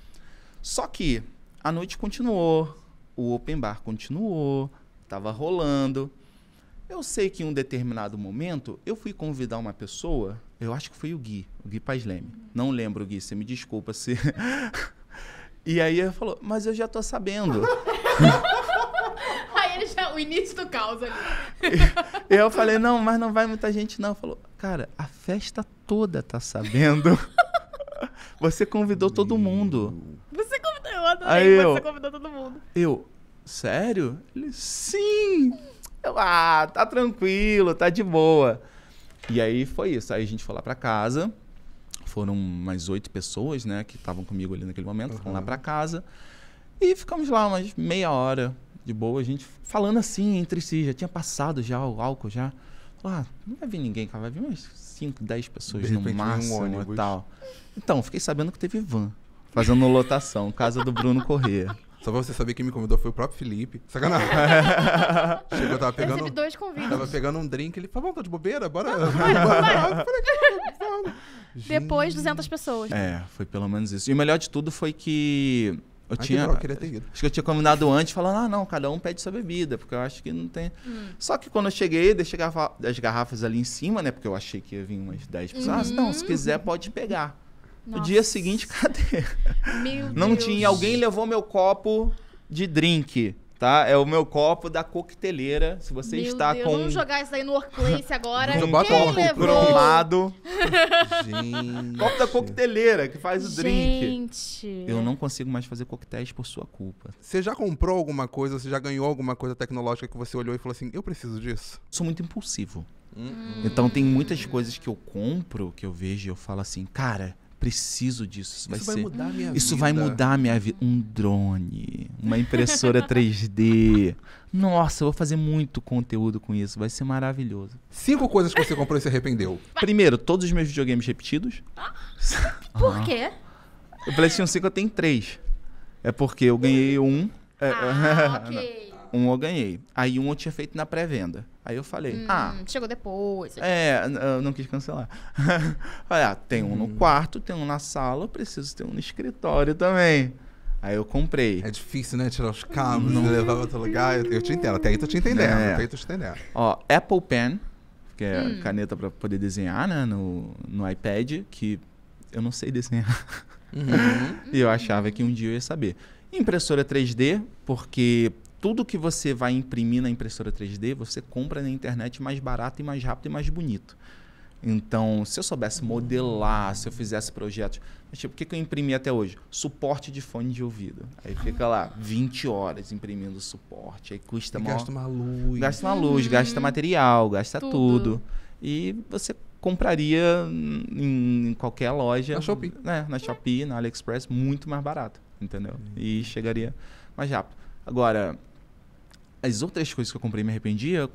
Só que a noite continuou, o open bar continuou, tava rolando. Eu sei que em um determinado momento, eu fui convidar uma pessoa, eu acho que foi o Gui Paz Leme. Não lembro, Gui, você me desculpa se... E aí ele falou, mas eu já tô sabendo. Aí ele o início do caos ali. E eu falei, não, mas não vai muita gente não. Falou, cara, a festa toda tá sabendo. Você convidou todo mundo. Eu adorei, você convidou todo mundo. Sério? Ele, sim. Tá tranquilo, tá de boa. E aí foi isso. Aí a gente foi lá pra casa, foram umas 8 pessoas, né, que estavam comigo ali naquele momento, foram lá para casa. E ficamos lá umas meia hora, de boa, a gente falando assim entre si. Já tinha passado já o álcool, já. Não vai vir ninguém, cara, vai vir umas 5, 10 pessoas no máximo e tal. Então, fiquei sabendo que teve van, fazendo lotação, casa do Bruno Corrêa. Só pra você saber, quem me convidou foi o próprio Felipe. Sacanagem. Chegou, tava pegando... Recebi 2 convites. Tava pegando um drink, ele falou, tá de bobeira? Bora. Depois, 200 pessoas. Foi pelo menos isso. E o melhor de tudo foi que... Eu queria ter ido. Acho que eu tinha combinado antes, falando, não, cada um pede sua bebida, porque eu acho que não tem... Só que quando eu cheguei, deixei as garrafas ali em cima, né? Porque eu achei que ia vir umas 10 pessoas. Não, se quiser, pode pegar. Nossa. No dia seguinte, cadê? Não tinha. Alguém levou meu copo de drink, tá? É o meu copo da coqueteleira. Se você está com... Vamos jogar isso aí no workplace agora. Quem levou? Cromado. Gente. Copo da coqueteleira, que faz o drink. Eu não consigo mais fazer coquetéis por sua culpa. Você já comprou alguma coisa, você já ganhou alguma coisa tecnológica que você olhou e falou assim, eu preciso disso? Sou muito impulsivo. Então tem muitas coisas que eu compro, que eu vejo e eu falo assim, cara... preciso disso. Isso vai mudar a minha vida. Isso vai mudar a minha vida. Um drone, uma impressora 3D. Nossa, eu vou fazer muito conteúdo com isso. Vai ser maravilhoso. 5 coisas que você comprou e se arrependeu. Primeiro, todos os meus videogames repetidos. Por quê? O PlayStation 5 eu tenho 3. É porque eu ganhei um. Ok. Um eu ganhei. Aí um eu tinha feito na pré-venda. Aí eu falei, chegou depois. Eu não quis cancelar. Falei, tem um no quarto, tem um na sala, eu preciso ter um no escritório também. Aí eu comprei. É difícil, né? Tirar os cabos e levar pra outro lugar. Eu te entendo, até aí tô te entendendo. Ó, Apple Pen, que é caneta pra poder desenhar, né? No iPad, que eu não sei desenhar. E eu achava que um dia eu ia saber. Impressora 3D, porque... tudo que você vai imprimir na impressora 3D, você compra na internet mais barato e mais rápido e mais bonito. Então, se eu soubesse modelar, se eu fizesse projetos... Tipo, o que eu imprimi até hoje? Suporte de fone de ouvido. Aí fica lá 20 horas imprimindo suporte. Aí custa... Gasta uma luz. Gasta uma luz, gasta material, gasta tudo. E você compraria em qualquer loja. Na Shopee. Na Shopee, na AliExpress, muito mais barato, entendeu? E chegaria mais rápido. Agora... as outras coisas que eu comprei e me arrependia,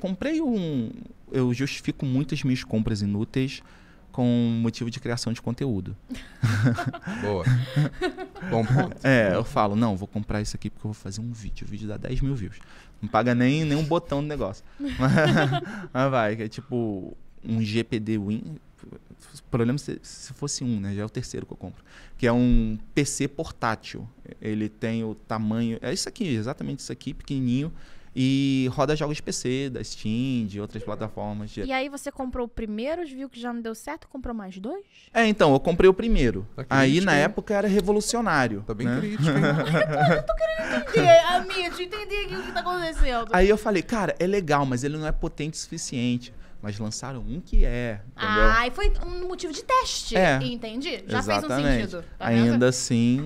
eu justifico muito as minhas compras inúteis com motivo de criação de conteúdo. Boa. Bom ponto. Eu falo, não, vou comprar isso aqui porque eu vou fazer um vídeo. O vídeo dá 10 mil views. Não paga nem um botão do negócio. Mas vai, que é tipo um GPD Win. O problema é se fosse né? Já é o terceiro que eu compro. Que é um PC portátil. Ele tem o tamanho... é isso aqui, exatamente isso aqui, pequenininho. E roda jogos de PC, da Steam, de outras plataformas. E aí você comprou o primeiro, viu que já não deu certo, comprou mais 2? Então, eu comprei o primeiro. Aí, na época, era revolucionário. Tá bem crítico, hein? Eu tô querendo entender, amigo, entender aqui o que tá acontecendo. Aí eu falei, cara, é legal, mas ele não é potente o suficiente. Mas lançaram um que entendeu? E foi um motivo de teste, entendi. Já exatamente. Fez um sentido. Tá ainda assim...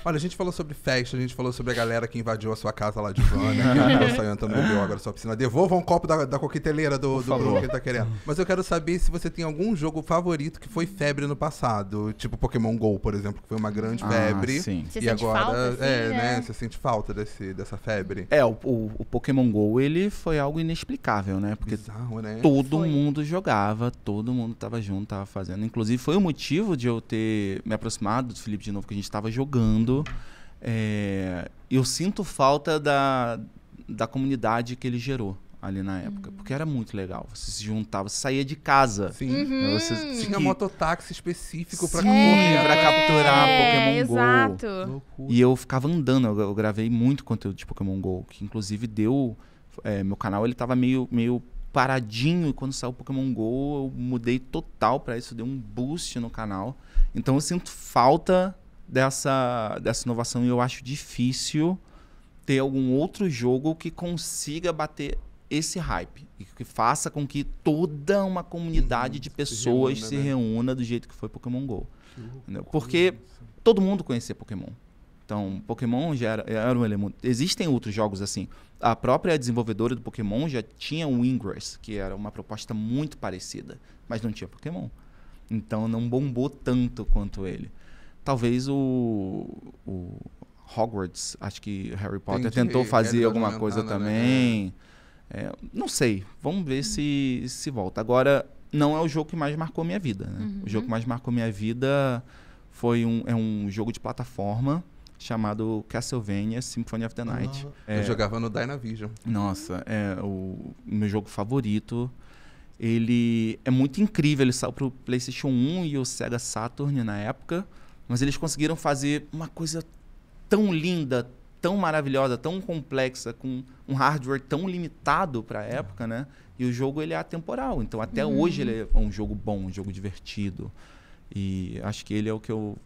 Olha, a gente falou sobre festa, a gente falou sobre a galera que invadiu a sua casa lá de van, né? Que saiu entrando no bebeu agora sua piscina. Devolva um copo da coqueteleira do Bruno que ele tá querendo. Mas eu quero saber se você tem algum jogo favorito que foi febre no passado. Tipo Pokémon GO, por exemplo, que foi uma grande febre. Sim. Você e sente agora, falta, assim, né? Você sente falta dessa febre? O Pokémon GO, ele foi algo inexplicável, né? Porque bizarro, né? todo mundo jogava, todo mundo tava junto, tava fazendo. Inclusive, foi o motivo de eu ter me aproximado do Felipe de novo, que a gente tava jogando. Eu sinto falta da comunidade que ele gerou ali na época, porque era muito legal. Você se juntava, você saía de casa. Sim. Você tinha mototáxi específico pra pra capturar Pokémon exato. GO. E eu ficava andando, eu gravei muito conteúdo de Pokémon GO, que inclusive deu... meu canal ele tava meio paradinho, e quando saiu o Pokémon GO, eu mudei total pra isso, deu um boost no canal. Então eu sinto falta dessa inovação e eu acho difícil ter algum outro jogo que consiga bater esse hype e que faça com que toda uma comunidade de pessoas se reúna do jeito que foi Pokémon GO. Porque todo mundo conhecia Pokémon. Então, Pokémon já era um elemento. Existem outros jogos assim. A própria desenvolvedora do Pokémon já tinha o Ingress, que era uma proposta muito parecida, mas não tinha Pokémon. Então, não bombou tanto quanto ele. Talvez o Hogwarts, acho que Harry Potter tentou fazer alguma coisa também. Né? Não sei. Vamos ver se volta. Agora, não é o jogo que mais marcou minha vida. Né? O jogo que mais marcou minha vida é um jogo de plataforma chamado Castlevania Symphony of the Night. Eu jogava no Dynavision. Nossa, é o meu jogo favorito. Ele é muito incrível. Ele saiu pro PlayStation 1 e o Sega Saturn na época. Mas eles conseguiram fazer uma coisa tão linda, tão maravilhosa, tão complexa, com um hardware tão limitado para a época, né? E o jogo ele é atemporal. Então, até hoje, ele é um jogo bom, um jogo divertido. E acho que ele é o que eu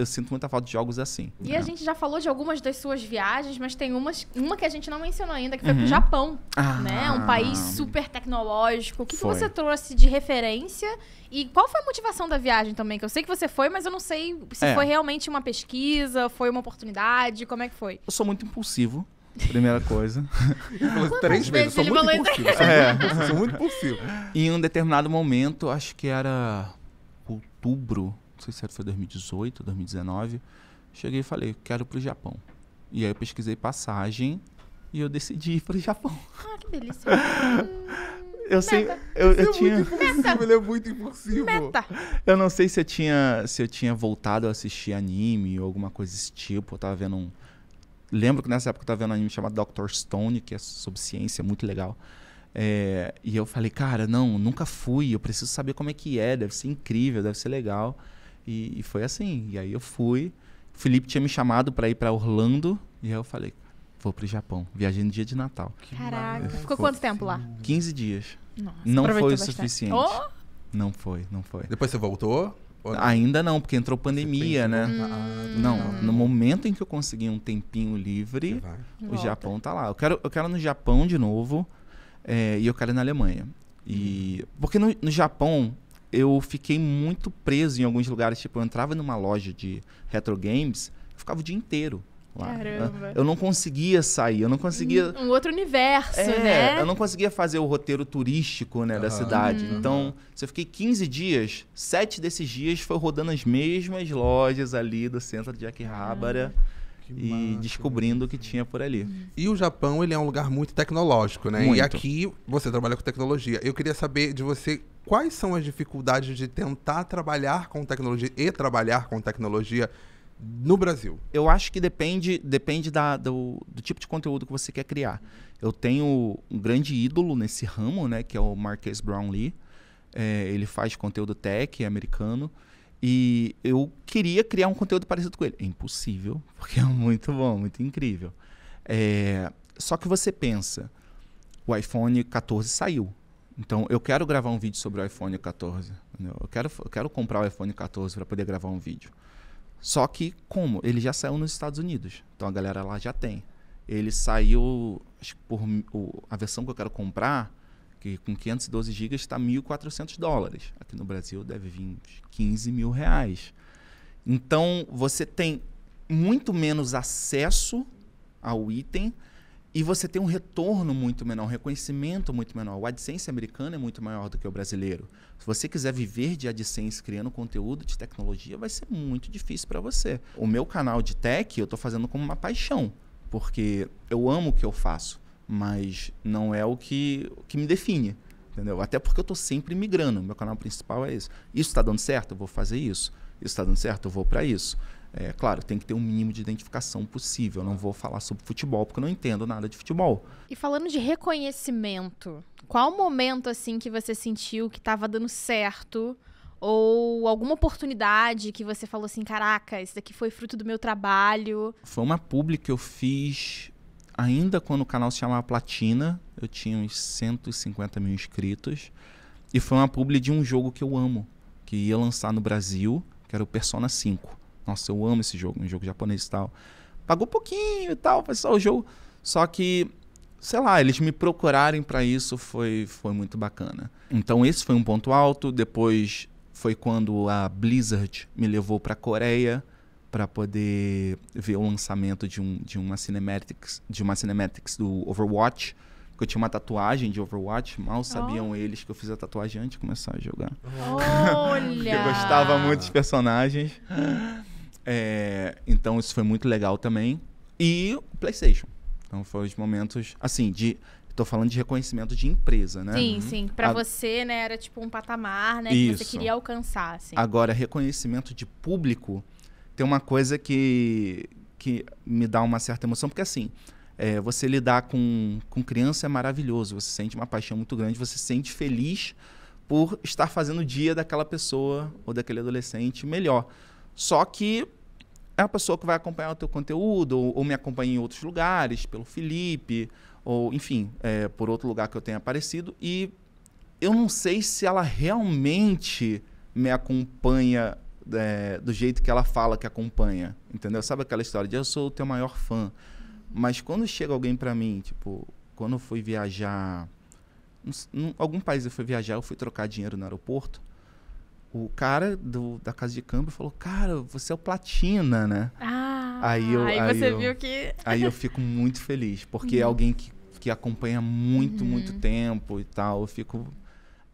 sinto muita falta de jogos assim. E a gente já falou de algumas das suas viagens, mas tem uma que a gente não mencionou ainda, que foi pro Japão, né? Um país super tecnológico. O que você trouxe de referência? E qual foi a motivação da viagem também? Que eu sei que você foi, mas eu não sei se foi realmente uma pesquisa, foi uma oportunidade, como é que foi? Eu sou muito impulsivo. Primeira coisa. Ele falou 3 vezes, eu sou muito impulsivo. Sou muito impulsivo. Em um determinado momento, acho que era outubro, não sei se foi 2018, 2019, cheguei e falei, quero ir pro Japão. E aí eu pesquisei passagem e eu decidi ir pro Japão. Ah, que delícia. Eu sei, eu tinha... Ele é muito impulsivo. Meta. Eu não sei se eu tinha voltado a assistir anime ou alguma coisa desse tipo. Eu tava vendo Lembro que nessa época eu tava vendo um anime chamado Dr. Stone, que é sobre ciência, muito legal. E eu falei, cara, nunca fui, eu preciso saber como é que é, deve ser incrível, deve ser legal. E foi assim, e aí eu fui. O Felipe tinha me chamado para ir para Orlando, e aí eu falei, vou pro Japão, viajei no dia de Natal. Caraca, ficou quanto tempo lá? 15 dias. Nossa, não foi o bastante. suficiente. Não foi. Depois você voltou? Ainda não, porque entrou pandemia, né? Não, no momento em que eu consegui um tempinho livre, o Japão tá lá. Eu quero no Japão de novo, e eu quero ir na Alemanha. Porque no Japão, eu fiquei muito preso em alguns lugares. Tipo, eu entrava numa loja de retro games, eu ficava o dia inteiro lá. Caramba. Eu não conseguia sair, eu não conseguia... Um outro universo, né? Eu não conseguia fazer o roteiro turístico, né, da cidade. Então, se eu fiquei 15 dias, 7 desses dias foi rodando as mesmas lojas ali do centro de Akihabara e descobrindo o que tinha por ali. E o Japão, ele é um lugar muito tecnológico, né? Muito. E aqui você trabalha com tecnologia. Eu queria saber de você quais são as dificuldades de tentar trabalhar com tecnologia no Brasil. Eu acho que depende do tipo de conteúdo que você quer criar. Eu tenho um grande ídolo nesse ramo, né, que é o Marques Brownlee. Ele faz conteúdo tech, americano. E eu queria criar um conteúdo parecido com ele. É impossível, porque é muito bom, muito incrível. Só que você pensa, o iPhone 14 saiu. Então, eu quero gravar um vídeo sobre o iPhone 14. Entendeu? Eu quero comprar o iPhone 14 para poder gravar um vídeo. Só que, como? Ele já saiu nos Estados Unidos. Então, a galera lá já tem. Ele saiu, acho que a versão que eu quero comprar, que com 512 GB está $1.400. Aqui no Brasil deve vir R$15 mil. Então, você tem muito menos acesso ao item e você tem um retorno muito menor, um reconhecimento muito menor. O AdSense americano é muito maior do que o brasileiro. Se você quiser viver de AdSense criando conteúdo de tecnologia, vai ser muito difícil para você. O meu canal de tech eu estou fazendo como uma paixão, porque eu amo o que eu faço, mas não é o que me define, entendeu? Até porque eu estou sempre migrando. Meu canal principal é esse. Isso está dando certo? Eu vou fazer isso. Isso está dando certo? Eu vou para isso. Claro, tem que ter um mínimo de identificação possível. Eu não vou falar sobre futebol, porque eu não entendo nada de futebol. E falando de reconhecimento, qual o momento assim que você sentiu que estava dando certo? Ou alguma oportunidade que você falou assim, caraca, isso daqui foi fruto do meu trabalho? Foi uma publi que eu fiz ainda quando o canal se chamava Platina. Eu tinha uns 150 mil inscritos. E foi uma publi de um jogo que eu amo, que ia lançar no Brasil, que era o Persona 5. Nossa, eu amo esse jogo, um jogo japonês e tal. Pagou pouquinho e tal, foi só o jogo. Só que, sei lá, eles me procurarem para isso foi muito bacana. Então esse foi um ponto alto. Depois foi quando a Blizzard me levou para a Coreia para poder ver o lançamento de uma cinematics do Overwatch, porque eu tinha uma tatuagem de Overwatch, mal sabiam eles que eu fiz a tatuagem antes de começar a jogar. Olha! Eu gostava muito dos personagens. Então isso foi muito legal também. E o PlayStation. Então foram os momentos, assim, tô falando de reconhecimento de empresa, né? Sim, sim. Pra você, né, era tipo um patamar, né, que você queria alcançar, assim. Agora, reconhecimento de público, tem uma coisa que me dá uma certa emoção, porque assim, você lidar com criança é maravilhoso, você sente uma paixão muito grande, você se sente feliz por estar fazendo o dia daquela pessoa ou daquele adolescente melhor. Só que é uma pessoa que vai acompanhar o teu conteúdo, ou me acompanha em outros lugares, pelo Felipe, ou, enfim, por outro lugar que eu tenha aparecido, e eu não sei se ela realmente me acompanha do jeito que ela fala que acompanha, entendeu? Sabe aquela história de eu sou o teu maior fã, mas quando chega alguém pra mim, tipo, quando eu fui viajar, em algum país eu fui viajar, eu fui trocar dinheiro no aeroporto, o cara da casa de câmbio falou, cara, você é o Platina, né? Aí você viu que... Aí eu fico muito feliz, porque é alguém que acompanha muito tempo e tal. Eu fico...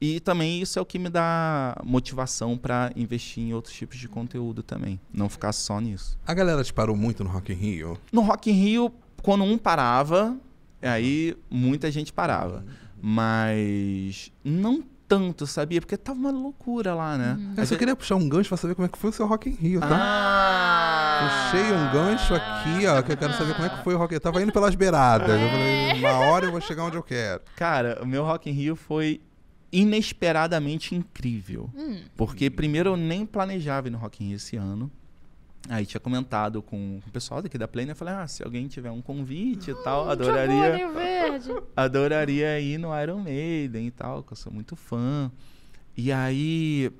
E também isso é o que me dá motivação para investir em outros tipos de conteúdo também. Não ficar só nisso. A galera te parou muito no Rock in Rio? No Rock in Rio, quando um parava, aí muita gente parava. Mas não tanto, sabia? Porque tava uma loucura lá, né? Eu só queria puxar um gancho pra saber como é que foi o seu Rock in Rio, tá? Puxei um gancho aqui, ó, que eu quero saber como é que foi o Rock in Rio. Eu tava indo pelas beiradas. Eu falei, uma hora eu vou chegar onde eu quero. Cara, o meu Rock in Rio foi inesperadamente incrível. Porque primeiro eu nem planejava ir no Rock in Rio esse ano. Aí tinha comentado com o pessoal daqui da Play, né? Eu falei, se alguém tiver um convite e tal, adoraria ir no Iron Maiden e tal, que eu sou muito fã. E aí,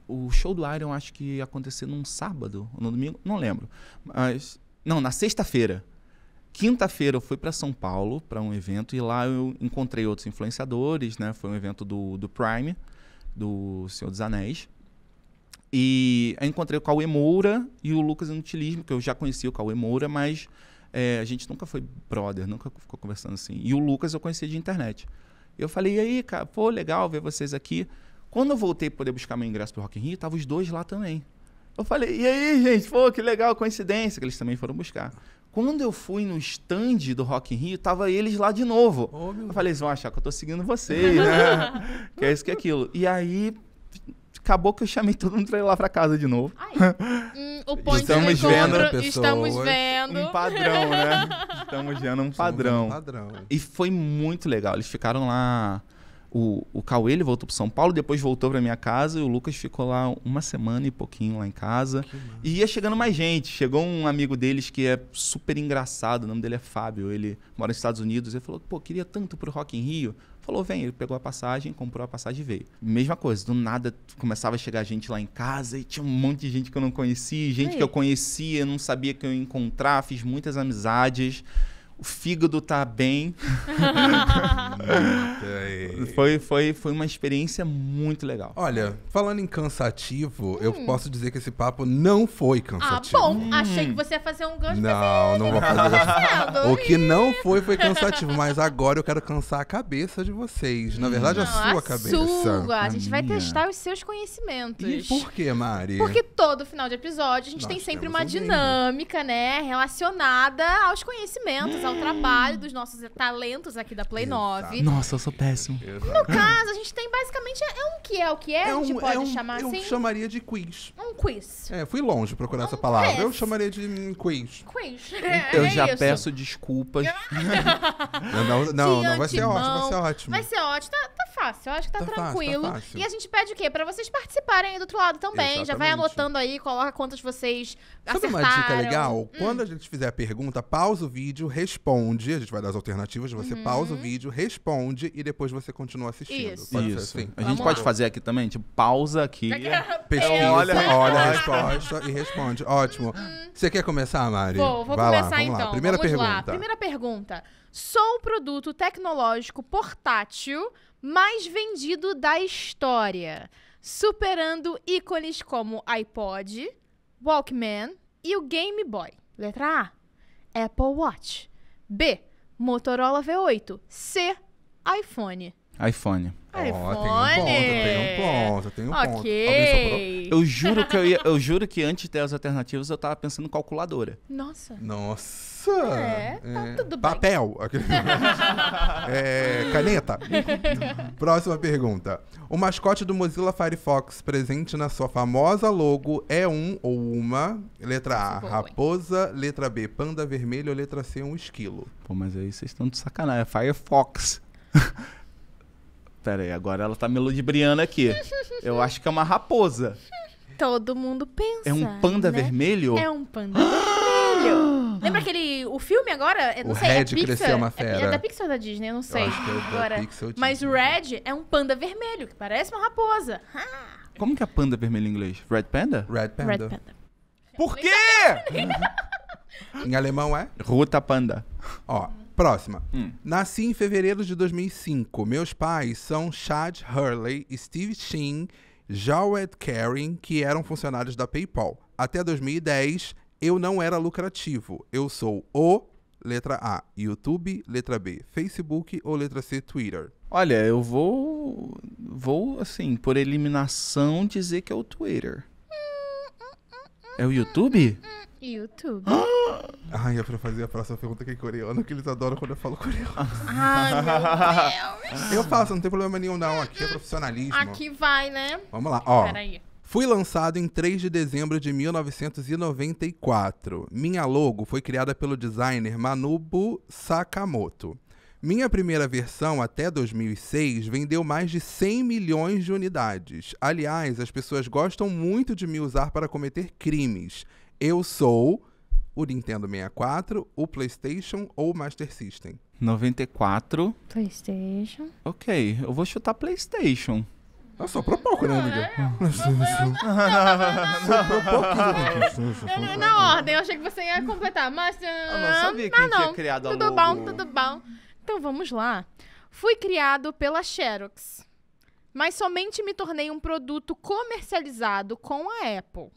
o show do Iron acho que ia acontecer num sábado, ou no domingo, não lembro. Mas, não, na sexta-feira. Quinta-feira eu fui para São Paulo, para um evento, e lá eu encontrei outros influenciadores, né? Foi um evento do Prime, do Senhor dos Anéis. E eu encontrei o Cauê Moura e o Lucas Inutilismo, que eu já conhecia o Cauê Moura, mas a gente nunca foi brother, nunca ficou conversando assim. E o Lucas eu conhecia de internet. Eu falei, e aí, cara, pô, legal ver vocês aqui. Quando eu voltei para poder buscar meu ingresso pro Rock in Rio, estavam os dois lá também. Eu falei, e aí, gente, pô, que legal, coincidência, que eles também foram buscar. Quando eu fui no stand do Rock in Rio, tava eles lá de novo. Eu falei, eles vão achar que eu tô seguindo vocês, né? Que é isso que é aquilo. E aí... acabou que eu chamei todo mundo pra ir lá pra casa de novo. O ponto estamos vendo um padrão, né? Estamos vendo um padrão. E foi muito legal. Eles ficaram lá... O Cauê, ele voltou pro São Paulo, depois voltou pra minha casa, e o Lucas ficou lá uma semana e pouquinho lá em casa. E ia chegando mais gente. Chegou um amigo deles que é super engraçado, o nome dele é Fábio, ele mora nos Estados Unidos. Ele falou, pô, queria tanto pro Rock in Rio. Falou, vem. Ele pegou a passagem, comprou a passagem e veio. Mesma coisa, do nada começava a chegar gente lá em casa e tinha um monte de gente que eu não conhecia, gente que eu conhecia, não sabia que eu ia encontrar, fiz muitas amizades. O fígado tá bem. Foi uma experiência muito legal. Olha, falando em cansativo, eu posso dizer que esse papo não foi cansativo. Bom, achei que você ia fazer um gancho. Não vou fazer. O que não foi cansativo, mas agora eu quero cansar a cabeça de vocês. Na verdade, a sua cabeça. A gente vai testar os seus conhecimentos. E por que, Mari? Porque todo final de episódio a gente tem sempre uma dinâmica, né, relacionada aos conhecimentos, ao trabalho dos nossos talentos aqui da Play 9. Nossa, eu sou péssimo. No caso, a gente tem basicamente o que é, a gente pode chamar assim? Eu chamaria de quiz. Um quiz. Fui longe procurar essa palavra. Eu chamaria de quiz. Eu já peço desculpas. Não, vai ser ótimo. Vai ser ótimo, tá fácil, eu acho que tá tranquilo. Fácil. E a gente pede o quê? Pra vocês participarem aí do outro lado também. Exatamente. Já vai anotando aí, coloca quantas vocês acertaram. Sabe uma dica legal? Quando a gente fizer a pergunta, pausa o vídeo, responde. A gente vai dar as alternativas, você pausa o vídeo, responde e depois você continua assistindo. Isso. Pode ser assim? A gente pode fazer aqui também, tipo, pausa aqui. Pesquisa, olha a resposta e responde. Ótimo. Você quer começar, Mari? Vou começar então. Primeira pergunta. Primeira pergunta. Sou o produto tecnológico portátil mais vendido da história, superando ícones como iPod, Walkman, e o Game Boy. Letra A, Apple Watch. B, Motorola V8. C, iPhone. iPhone. Tem um ponto. Ok. Eu juro que antes das alternativas eu tava pensando em calculadora. Nossa. Tá tudo bem. Papel. Caneta. Próxima pergunta. O mascote do Mozilla Firefox presente na sua famosa logo é um ou uma, letra A, raposa, letra B, panda vermelho ou letra C, um esquilo? Pô, mas aí vocês estão de sacanagem. É Firefox. Pera aí, agora ela tá me ludibriando aqui. Eu acho que é uma raposa. Todo mundo pensa. É um panda vermelho? É um panda vermelho. Lembra o filme agora? O Red cresceu uma fera. É da Pixar ou da Disney? Eu não sei. Eu acho que é agora. Pixar, mas o Red é um panda vermelho, que parece uma raposa. Como que é panda vermelho em inglês? Red Panda? Red Panda. Red Panda. Por quê? Em alemão é? Ruta Panda. Ó, próxima. Nasci em fevereiro de 2005. Meus pais são Chad Hurley, Steve Sheen, Jawed Karin, que eram funcionários da PayPal. Até 2010, eu não era lucrativo. Eu sou letra A, YouTube, letra B, Facebook ou letra C, Twitter. Olha, eu vou assim, por eliminação, dizer que é o Twitter. É o YouTube? YouTube. Ai, é pra fazer a próxima pergunta que é coreano, que eles adoram quando eu falo coreano. Ai, meu Deus. Eu faço, não tem problema nenhum não, aqui é profissionalismo. Aqui vai, né? Vamos lá, ó. Peraí. Fui lançado em 3 de dezembro de 1994. Minha logo foi criada pelo designer Manobu Sakamoto. Minha primeira versão, até 2006, vendeu mais de 100 milhões de unidades. Aliás, as pessoas gostam muito de me usar para cometer crimes. Eu sou o Nintendo 64, o PlayStation ou o Master System. 94. PlayStation. Ok, eu vou chutar PlayStation. Soprou pouco, né, amiga? Na ordem, eu achei que você ia completar, mas... Eu não sabia que tinha criado a logo. Tudo bom. Então vamos lá. Fui criado pela Xerox, mas somente me tornei um produto comercializado com a Apple.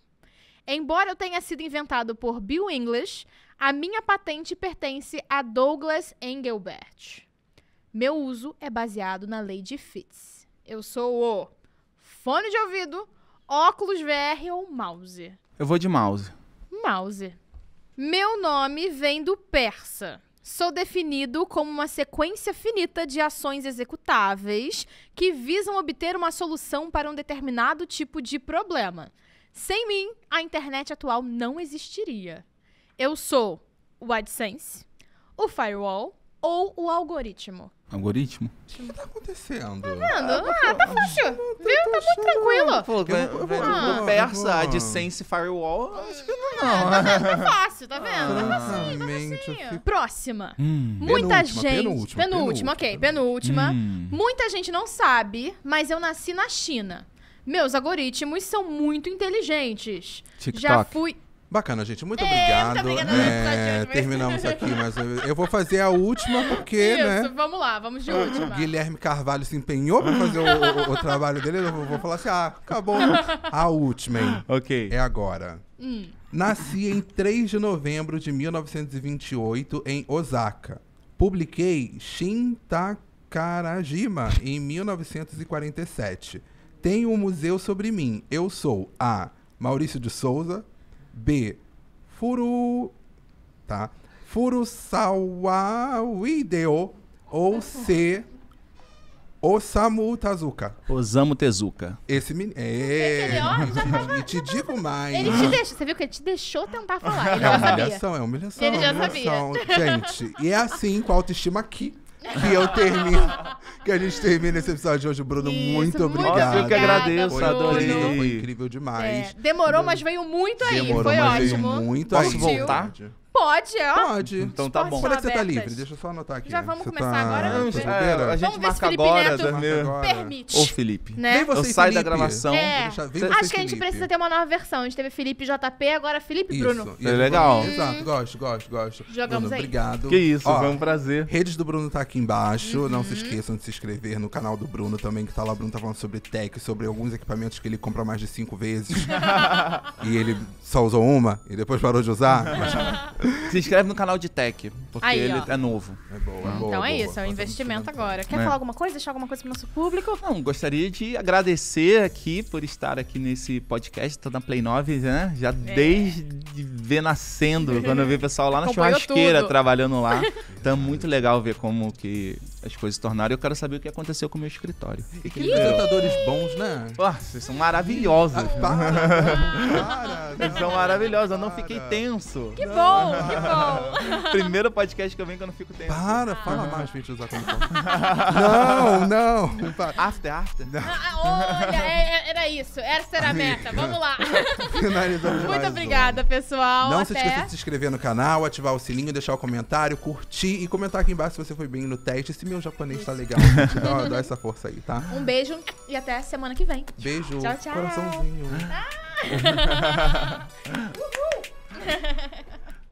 Embora eu tenha sido inventado por Bill English, a minha patente pertence a Douglas Engelbart. Meu uso é baseado na lei de Fitts. Eu sou o fone de ouvido, óculos VR ou mouse? Eu vou de mouse. Mouse. Meu nome vem do persa. Sou definido como uma sequência finita de ações executáveis que visam obter uma solução para um determinado tipo de problema. Sem mim, a internet atual não existiria. Eu sou o AdSense, o firewall ou o algoritmo. Algoritmo? O que tá acontecendo? Tá vendo? Tá fácil. Viu? Tá muito tranquilo. Do persa, AdSense, firewall, acho que não. Tá fácil, tá vendo? Tá facinho. Próxima. Muita gente... Penúltima, ok. Penúltima. Muita gente não sabe, mas eu nasci na China. Meus algoritmos são muito inteligentes. TikTok. Já fui... Bacana, gente. Muito obrigado. Muito obrigada. Terminamos aqui, mas eu vou fazer a última porque, Isso, vamos lá. Vamos de última. Guilherme Carvalho se empenhou pra fazer o trabalho dele. Eu vou falar assim, acabou. A última, hein? Ok. É agora. Nasci em 3 de novembro de 1928 em Osaka. Publiquei Shin Takarajima em 1947. Tenho um museu sobre mim. Eu sou A. Maurício de Souza. B. Furusawa Hideo. Ou C. Osamu Tezuka. Osamu Tezuka. Esse menino. E te digo mais. Ele te deixou. Você viu que ele te deixou tentar falar. Ele já sabia. É humilhação. Ele já sabia. Gente, e é assim, com a autoestima aqui, que eu termino. Que a gente termina esse episódio de hoje. Bruno, muito obrigado. Eu que agradeço, adorei. Foi incrível demais. Demorou, mas veio muito aí. Demorou, foi mas ótimo. Veio muito Posso aí. voltar? Pode, ó. Pode. Então tá bom. Quando é que você tá abertas. livre? Deixa eu só anotar aqui. Já vamos Você começar tá... agora? Não, tá de bobeira? a gente Vamos ver se marca Felipe agora. Neto agora. permite. Ô, Felipe. Né? Vem você Eu e saio da Felipe. gravação. É. Vem você, Acho que a gente Felipe. precisa ter uma nova versão. A gente teve Felipe JP, agora Felipe e Bruno. Isso. É legal. Exato, gosto. Jogamos Bruno, aí. obrigado. Que isso, Ó, foi um prazer. Redes do Bruno tá aqui embaixo. Não se esqueçam de se inscrever no canal do Bruno também, que tá lá. O Bruno tá falando sobre tech, sobre alguns equipamentos que ele compra mais de 5 vezes. E ele só usou uma e depois parou de usar. Mas Se inscreve no canal de Tech, porque Aí, ele ó. é novo. é boa, Então boa, é boa. isso, é um investimento agora. Quer É. falar alguma coisa? Deixar alguma coisa pro nosso público? Não, gostaria de agradecer aqui por estar aqui nesse podcast. Tô na Play 9, né? Já desde ver nascendo, quando eu vi o pessoal lá na Acompanhou churrasqueira tudo. trabalhando lá. Então é muito legal ver como que as coisas se tornaram. Eu quero saber o que aconteceu com o meu escritório. E que apresentadores bons, né? Nossa, vocês são maravilhosos. Para. Vocês são maravilhosos. Eu não fiquei tenso. Que bom, que bom. Primeiro podcast que eu venho que eu não fico tenso. Para, fala mais pra gente usar como forma. Não. Para. After. Olha, era isso. Essa era a meta. Vamos lá. Finalizamos mais Muito um. obrigada, pessoal. Não Até. se esqueça de se inscrever no canal, ativar o sininho, deixar o comentário, curtir e comentar aqui embaixo se você foi bem no teste. Se meu japonês tá legal, gente, dá essa força aí, tá? Um beijo e até semana que vem. Beijo, Tchau, tchau. coraçãozinho. Uhul.